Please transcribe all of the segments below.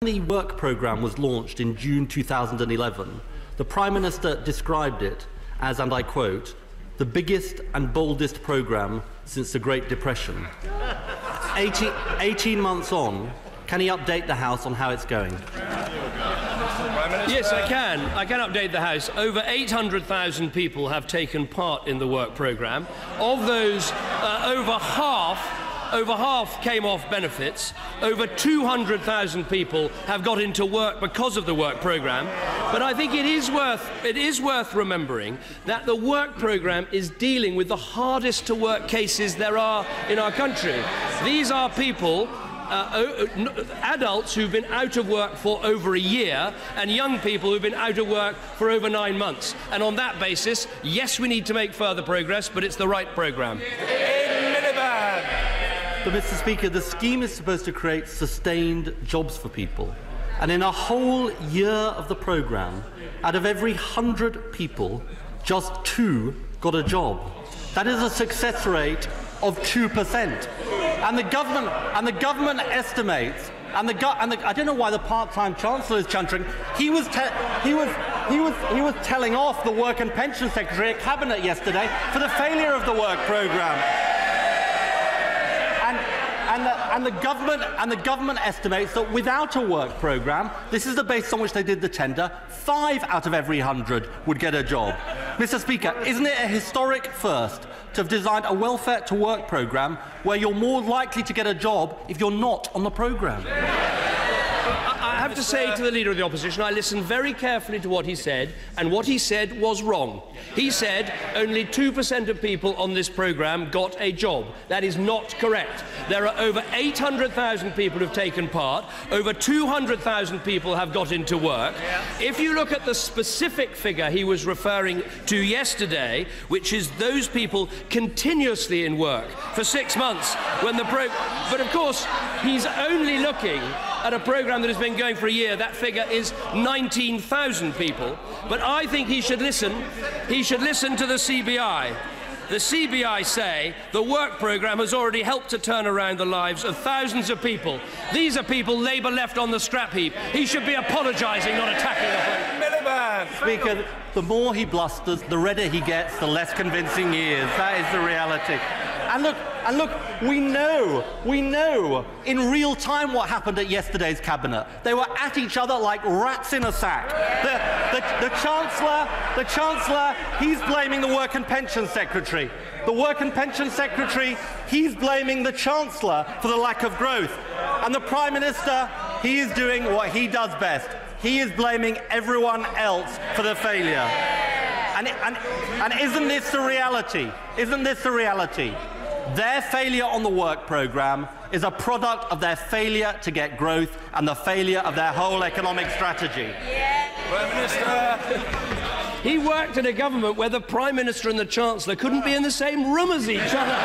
the work programme was launched in June 2011, the Prime Minister described it as, and I quote, the biggest and boldest programme since the Great Depression. 18 months on, can he update the House on how it's going? Yes, I can. I can update the House. Over 800,000 people have taken part in the work programme. Of those, over half came off benefits. Over 200,000 people have got into work because of the work programme. But I think it is worth remembering that the work programme is dealing with the hardest to work cases there are in our country. These are people, adults who've been out of work for over a year and young people who've been out of work for over 9 months. And on that basis, yes, we need to make further progress, but it's the right programme. But, Mr. Speaker, the scheme is supposed to create sustained jobs for people. And in a whole year of the programme, out of every 100 people, just 2 got a job. That is a success rate of 2%. And the government estimates, I don't know why the part-time Chancellor is chuntering. He was telling off the Work and Pension Secretary at Cabinet yesterday for the failure of the work programme. And the government estimates that without a work programme, this is the basis on which they did the tender, 5 out of every 100 would get a job. Mr. Speaker, isn't it a historic first to have designed a welfare to work programme where you're more likely to get a job if you're not on the programme? I have to say to the Leader of the Opposition, I listened very carefully to what he said, and what he said was wrong. He said only 2% of people on this programme got a job. That is not correct. There are over 800,000 people who've taken part. Over 200,000 people have got into work. If you look at the specific figure he was referring to yesterday, which is those people continuously in work for 6 months, but of course, he's only looking at a programme that has been going for a year. That figure is 19,000 people. But I think he should listen to the CBI. The CBI say the work programme has already helped to turn around the lives of thousands of people. These are people Labour left on the scrap heap. He should be apologising, not attacking the Miliband. Speaker, the more he blusters, the redder he gets, the less convincing he is. That is the reality. And look, we know in real time what happened at yesterday's Cabinet. They were at each other like rats in a sack. The Chancellor, he's blaming the Work and Pension Secretary. The Work and Pension Secretary, he's blaming the Chancellor for the lack of growth. And the Prime Minister, he is doing what he does best. He is blaming everyone else for the failure. And isn't this the reality? Isn't this the reality? Their failure on the work programme is a product of their failure to get growth and the failure of their whole economic strategy. Prime Minister. He worked in a government where the Prime Minister and the Chancellor couldn't be in the same room as each other.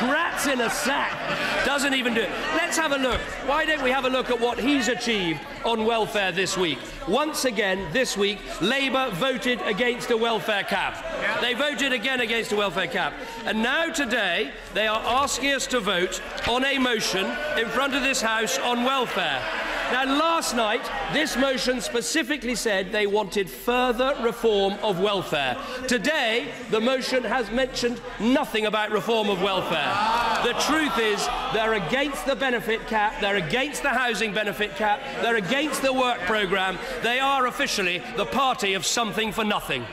Rats in a sack. Doesn't even do it. Let's have a look. Why don't we have a look at what he's achieved on welfare this week? Once again, this week, Labour voted against a welfare cap. They voted again against a welfare cap. And now today, they are asking us to vote on a motion in front of this House on welfare. Now, last night, this motion specifically said they wanted further reform of welfare. Today, the motion has mentioned nothing about reform of welfare. The truth is, they're against the benefit cap, they're against the housing benefit cap, they're against the work programme. They are officially the party of something for nothing.